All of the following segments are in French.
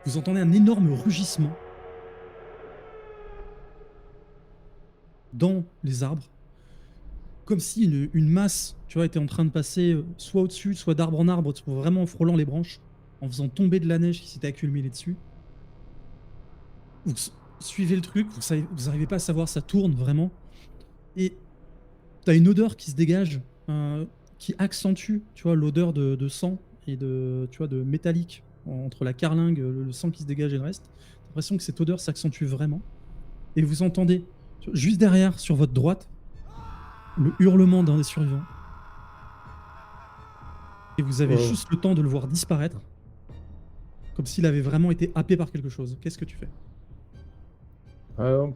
Vous entendez un énorme rugissement dans les arbres, comme si une masse, tu vois, était en train de passer soit au-dessus, soit d'arbre en arbre, vraiment en frôlant les branches, en faisant tomber de la neige qui s'était accumulée dessus. Vous suivez le truc, vous arrivez pas à savoir, ça tourne vraiment, et t'as une odeur qui se dégage, qui accentue, tu vois, l'odeur de sang et de, tu vois, de métallique entre la carlingue, le sang qui se dégage et le reste. T'as l'impression que cette odeur s'accentue vraiment. Et vous entendez, juste derrière, sur votre droite, le hurlement d'un des survivants. Et vous avez Oh. juste le temps de le voir disparaître, comme s'il avait vraiment été happé par quelque chose. Qu'est-ce que tu fais? Euh,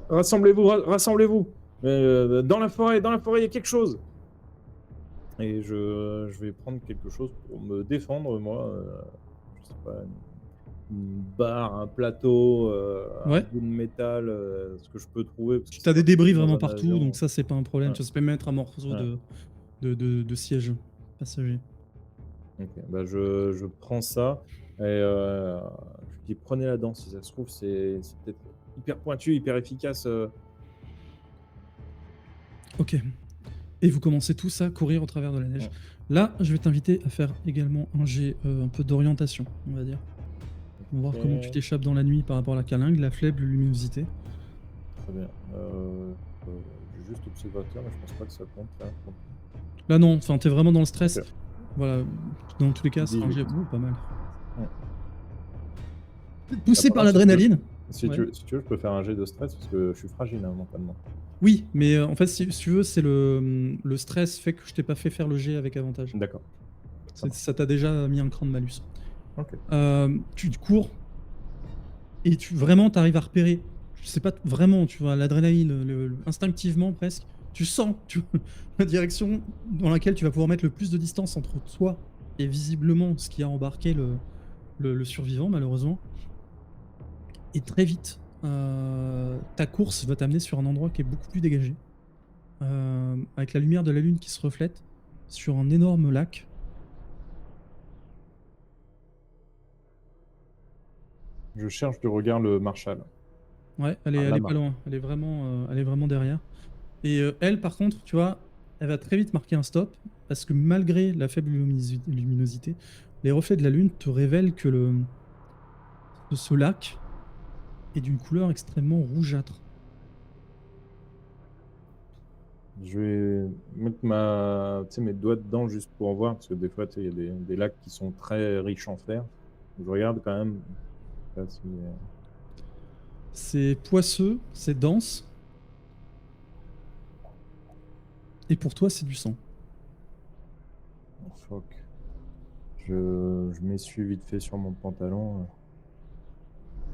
rassemblez-vous, rassemblez-vous. Dans la forêt, il y a quelque chose. Et je vais prendre quelque chose pour me défendre, moi. Je sais pas, une barre, un plateau, un Ouais. bout de métal, ce que je peux trouver, parce que Tu as c'est des pas possible débris dans vraiment un partout, donc avion. ça, c'est pas un problème. Ouais, Tu peux même mettre un morceau ouais. de siège passager. OK, bah, je prends ça et je dis: «Prenez la dent, si ça se trouve, c'est peut-être hyper pointu, hyper efficace». Ok. Et vous commencez tous à courir au travers de la neige. Mmh, Là, je vais t'inviter à faire également un jet un peu d'orientation, on va dire. On va voir comment tu OK, t'échappes dans la nuit par rapport à la calingue, la faible luminosité. très bien. J'ai juste observateur, mais je pense pas que ça compte là, pour le coup. Là, non, enfin, t'es vraiment dans le stress. OK, Voilà, dans tous les cas, c'est un 18. jet. Ouh, pas mal. Mmh. Poussé Par par contre, si tu veux, l'adrénaline. si Ouais. tu veux si tu veux, je peux faire un jet de stress parce que je suis fragile, hein, mentalement. Oui, mais en fait, si tu veux, c'est le stress fait que je t'ai pas fait faire le jet avec avantage. D'accord, ça marche. Ça t'a déjà mis un cran de malus. OK. Tu te cours et vraiment, tu arrives à repérer. Je sais pas vraiment, tu vois, l'adrénaline, instinctivement presque. Tu sens la direction dans laquelle tu vas pouvoir mettre le plus de distance entre toi et visiblement ce qui a embarqué le survivant, malheureusement. Et très vite, ta course va t'amener sur un endroit qui est beaucoup plus dégagé, avec la lumière de la lune qui se reflète sur un énorme lac. Je cherche du regard le Marshall. Ouais, Ah, elle la est pas Marshall. loin, elle est vraiment derrière. Et elle, par contre, tu vois, elle va très vite marquer un stop, parce que malgré la faible luminosité, les reflets de la lune te révèlent que ce lac est d'une couleur extrêmement rougeâtre. Je vais mettre tu sais, mes doigts dedans juste pour en voir, parce que des fois, tu sais, il y a des lacs qui sont très riches en fer. Je regarde quand même, là, si, C'est poisseux, c'est dense, et pour toi, c'est du sang. oh fuck. Je m'essuie vite fait sur mon pantalon.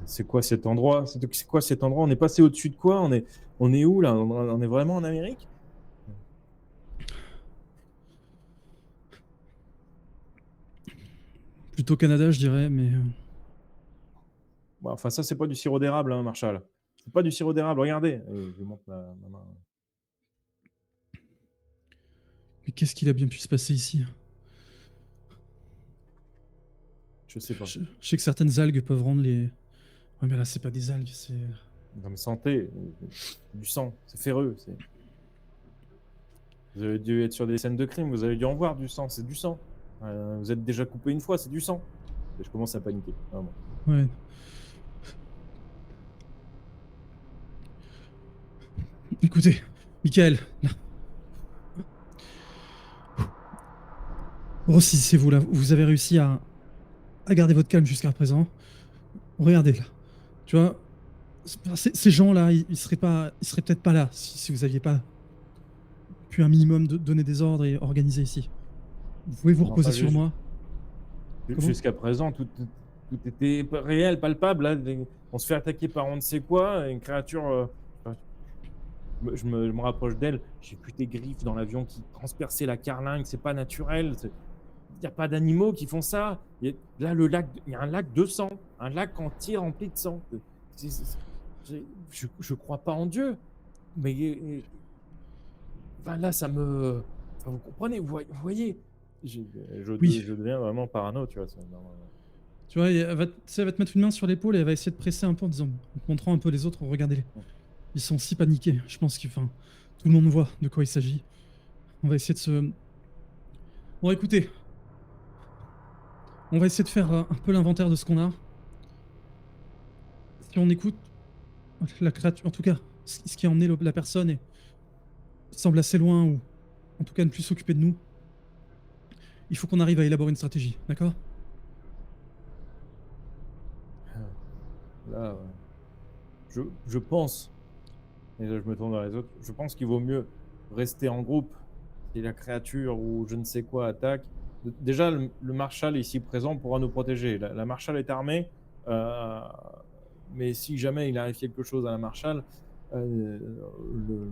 C'est quoi cet endroit? C'est quoi cet endroit? On est passé au-dessus de quoi? On est où là? On est vraiment en Amérique? Plutôt Canada, je dirais, mais Bah, enfin ça, c'est pas du sirop d'érable, hein, Marshall. C'est pas du sirop d'érable, regardez! Et je lui montre ma main. mais qu'est-ce qu'il a bien pu se passer ici? Je sais pas. Je sais que certaines algues peuvent rendre les... Ouais, mais là, c'est pas des algues, c'est... Non mais santé, du sang, c'est ferreux, vous avez dû être sur des scènes de crime, vous avez dû en voir du sang, c'est du sang. Vous êtes déjà coupé une fois, c'est du sang. Et je commence à paniquer, vraiment. Ouais. Écoutez, Michael, là, ressaisissez-vous là. Vous avez réussi à garder votre calme jusqu'à présent. Regardez là. Tu vois, ces gens-là, ils seraient peut-être pas là si vous aviez pas pu un minimum donner des ordres et organiser ici. Vous pouvez vous Non, reposer enfin, sur moi. Comment? jusqu'à présent, tout était réel, palpable, là, on se fait attaquer par on ne sait quoi, une créature, enfin, je me rapproche d'elle, j'ai vu des griffes dans l'avion qui transperçaient la carlingue, c'est pas naturel, il y a pas d'animaux qui font ça. Là, il y a un lac de sang, un lac entier rempli de sang. Je crois pas en Dieu, mais enfin là, vous comprenez, vous voyez, je Oui, deviens vraiment parano, tu vois. Tu vois, tu sais, elle va te mettre une main sur l'épaule et elle va essayer de presser un peu en disant, en te montrant un peu les autres, regardez-les. Ils sont si paniqués. Je pense que, enfin, tout le monde voit de quoi il s'agit. On va essayer de se. Bon, écoutez, on va essayer de faire un peu l'inventaire de ce qu'on a. Si on écoute la créature, en tout cas, ce qui a emmené la personne et semble assez loin ou en tout cas ne plus s'occuper de nous, il faut qu'on arrive à élaborer une stratégie, d'accord? Là, je pense, et là, je me tourne vers les autres, je pense qu'il vaut mieux rester en groupe si la créature ou je ne sais quoi attaque. Déjà, le Marshal ici présent pourra nous protéger. La Marshal est armée, euh, mais si jamais il arrive quelque chose à la Marshal, le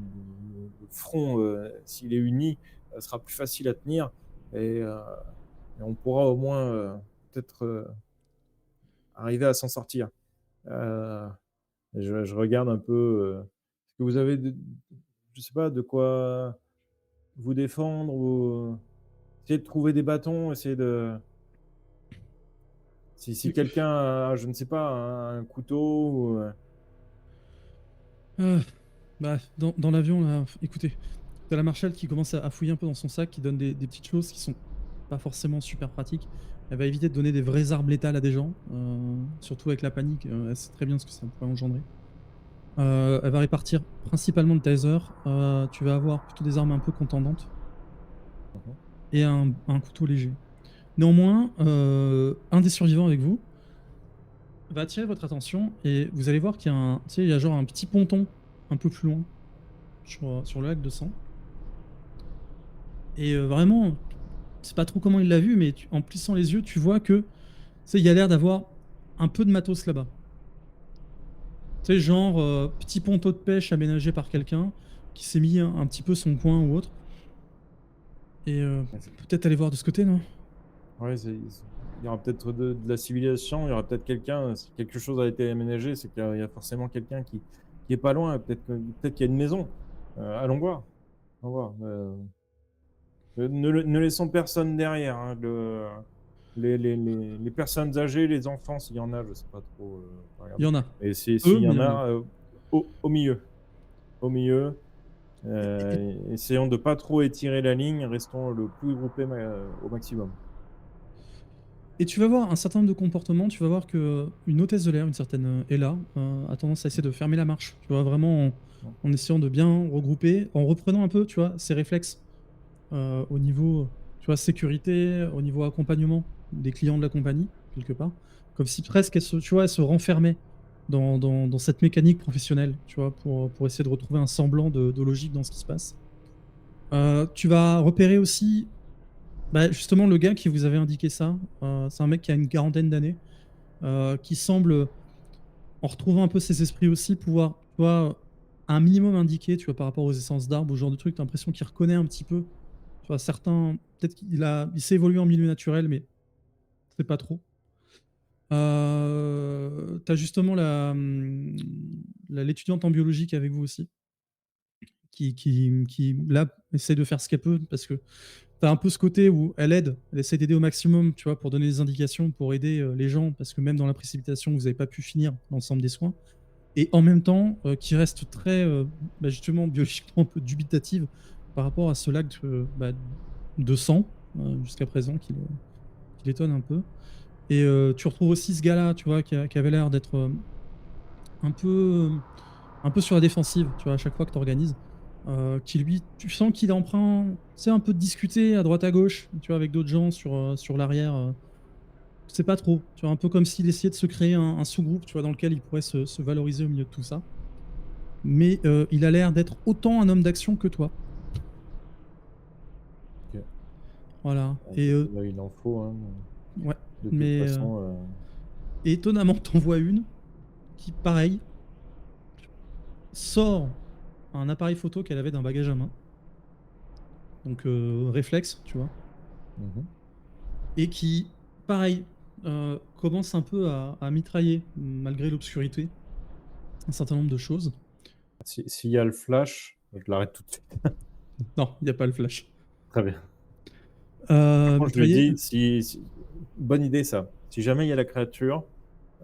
front, s'il est uni, sera plus facile à tenir et, euh, et on pourra au moins peut-être arriver à s'en sortir. Euh, je regarde un peu. Est-ce que vous avez, je sais pas, de quoi vous défendre ou essayer de trouver des bâtons, essayer de. Si quelqu'un a, je ne sais pas, un couteau ou, Euh, Bah, dans l'avion, là, écoutez, t'as la Marshall qui commence à fouiller un peu dans son sac, qui donne des petites choses qui sont pas forcément super pratiques. Elle va éviter de donner des vraies armes létales à des gens, surtout avec la panique. Elle sait très bien ce que ça pourrait engendrer. Elle va répartir principalement de taser. Tu vas avoir plutôt des armes un peu contendantes Mhm. et un couteau léger. Néanmoins, un des survivants avec vous va attirer votre attention et vous allez voir qu'il y a tu sais, il y a genre un petit ponton un peu plus loin sur le lac de sang. Et vraiment, je sais pas trop comment il l'a vu, mais en plissant les yeux, tu vois que, tu sais, il y a l'air d'avoir un peu de matos là-bas. Tu sais, genre petit ponton de pêche aménagé par quelqu'un qui s'est mis un petit peu son coin ou autre. Et peut-être aller voir de ce côté, non? Ouais, il y aura peut-être de la civilisation, il y aura peut-être quelqu'un, si quelque chose a été aménagé, c'est qu'il y a forcément quelqu'un qui est pas loin, peut-être qu'il y a une maison. Allons voir. Allons voir. Ne laissons personne derrière, hein. Les personnes âgées, les enfants, s'il y en a, je sais pas trop, pas Il y regarder. en a. Et Peu, s'il y mais il en y en a. a, au milieu. Au milieu. Et, Essayons de pas trop étirer la ligne, restons le plus groupés au maximum. et tu vas voir un certain nombre de comportements. Tu vas voir que une hôtesse de l'air, une certaine Ella, a tendance à essayer de fermer la marche. Tu vois, vraiment en essayant de bien regrouper, en reprenant un peu, tu vois, ses réflexes au niveau, tu vois, sécurité, au niveau accompagnement des clients de la compagnie, quelque part. Comme si presque tu vois, elle se renfermait dans cette mécanique professionnelle, tu vois, pour essayer de retrouver un semblant de logique dans ce qui se passe. Tu vas repérer aussi, bah, justement, le gars qui vous avait indiqué ça. C'est un mec qui a une quarantaine d'années, qui semble, en retrouvant un peu ses esprits aussi, pouvoir, tu vois, un minimum indiquer, tu vois, par rapport aux essences d'arbres, au genre de truc, tu as l'impression qu'il reconnaît un petit peu. Tu vois, certains, peut-être il s'est évolué en milieu naturel, mais c'est pas trop. Tu as justement l'étudiante en biologie qui est avec vous aussi, qui là, essaie de faire ce qu'elle peut, parce que tu as un peu ce côté où elle aide, elle essaie d'aider au maximum, tu vois, pour donner des indications, pour aider les gens, parce que même dans la précipitation, vous n'avez pas pu finir l'ensemble des soins. Et en même temps, qui reste très, bah, justement, biologiquement un peu dubitative par rapport à ce lac bah, de sang, jusqu'à présent, qui l'étonne un peu. Et tu retrouves aussi ce gars-là, tu vois, qui avait l'air d'être un peu, un peu sur la défensive, tu vois, à chaque fois que tu organises. Qui lui, tu sens qu'il est emprunt, c'est un peu de discuter à droite à gauche, tu vois, avec d'autres gens sur l'arrière. C'est pas trop, tu vois, un peu comme s'il essayait de se créer un sous-groupe, tu vois, dans lequel il pourrait se valoriser au milieu de tout ça. Mais il a l'air d'être autant un homme d'action que toi. Ok. Voilà. Bon, Et là, il en faut, hein. ouais. De toute Mais façon, et étonnamment, t'en vois une qui, pareil, sort un appareil photo qu'elle avait d'un bagage à main. Donc réflexe, tu vois. mhm. Et qui, pareil, commence un peu à mitrailler, malgré l'obscurité, un certain nombre de choses. S'il y a le flash, je l'arrête tout de suite. Non, il n'y a pas le flash. Très bien. Par contre, je lui Mitrailler. dis, bonne idée ça. Si jamais il y a la créature,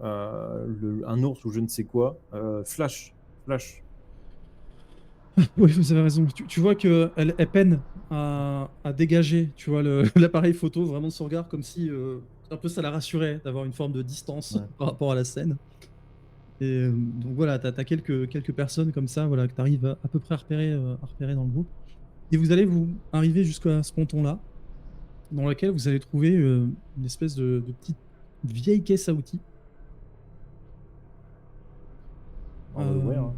un ours ou je ne sais quoi, flash, flash. Oui, vous avez raison. Tu vois qu'elle elle peine à dégager, tu vois, l'appareil photo vraiment de son regard, comme si un peu ça la rassurait d'avoir une forme de distance Ouais. par rapport à la scène. Et donc voilà, tu as quelques personnes comme ça, voilà, que tu arrives à peu près à repérer dans le groupe. Et vous allez vous arriver jusqu'à ce ponton-là, dans lequel vous allez trouver une espèce de petite vieille caisse à outils. On va l'ouvrir, Euh, hein.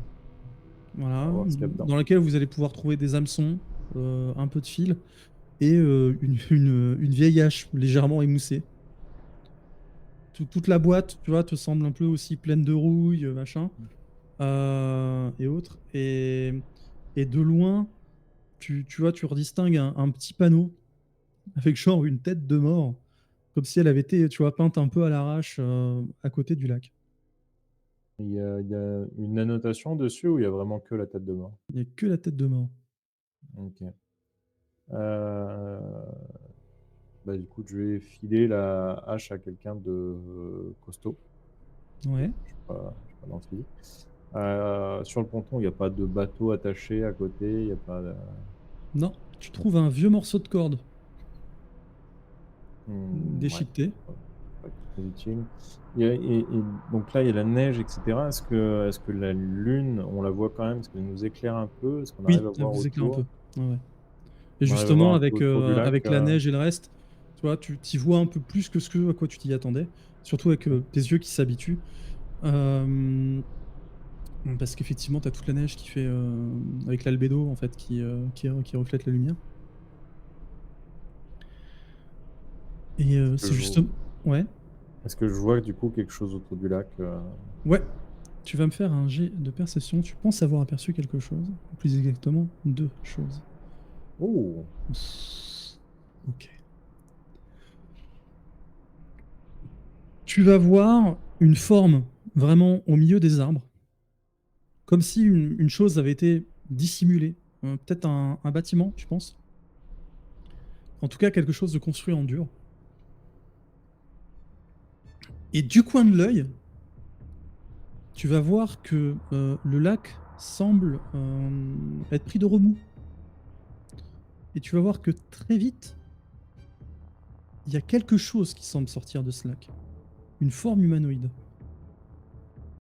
On va voilà, voir ce qu'il y a dedans. dans laquelle vous allez pouvoir trouver des hameçons, un peu de fil et une vieille hache légèrement émoussée. Toute la boîte, tu vois, te semble un peu aussi pleine de rouille, machin, et autres. Et de loin, tu vois, tu redistingues un petit panneau avec genre une tête de mort, comme si elle avait été, tu vois, peinte un peu à l'arrache à côté du lac. Il y a une annotation dessus ou il y a vraiment que la tête de mort? Il n'y a que la tête de mort. OK. Heu, Bah, du coup, je vais filer la hache à quelqu'un de costaud. Ouais. Je suis pas dans le physique. Sur le ponton, il y a pas de bateau attaché à côté, il y a pas de Non, tu trouves un vieux morceau de corde ouais, déchiqueté. pas pas très utile. Et donc là, il y a la neige et cetera. Est-ce que la lune, on la voit quand même? Est-ce qu'elle nous éclaire un peu? Est-ce qu'on arrive Oui, à elle voir vous éclaire un peu. autour? Ouais, ouais. Et On arrive à voir justement, un peu autour du lac, avec la neige et le reste, tu vois, tu t'y vois un peu plus que à quoi tu t'y attendais, surtout avec OK. tes yeux qui s'habituent. Euh, Parce qu'effectivement, tu as toute la neige qui fait avec l'albédo en fait qui reflète la lumière. Et Est-ce que c'est je juste. Ouais, est-ce que je vois du coup quelque chose autour du lac? ouais. Tu vas me faire un jet de perception. Tu penses avoir aperçu quelque chose, ou plus exactement deux choses. Oh! Ok. Tu vas voir une forme vraiment au milieu des arbres, comme si une chose avait été dissimulée. Peut-être un bâtiment, tu penses? En tout cas, quelque chose de construit en dur. Et du coin de l'œil, tu vas voir que le lac semble être pris de remous. Et tu vas voir que très vite, il y a quelque chose qui semble sortir de ce lac. Une forme humanoïde.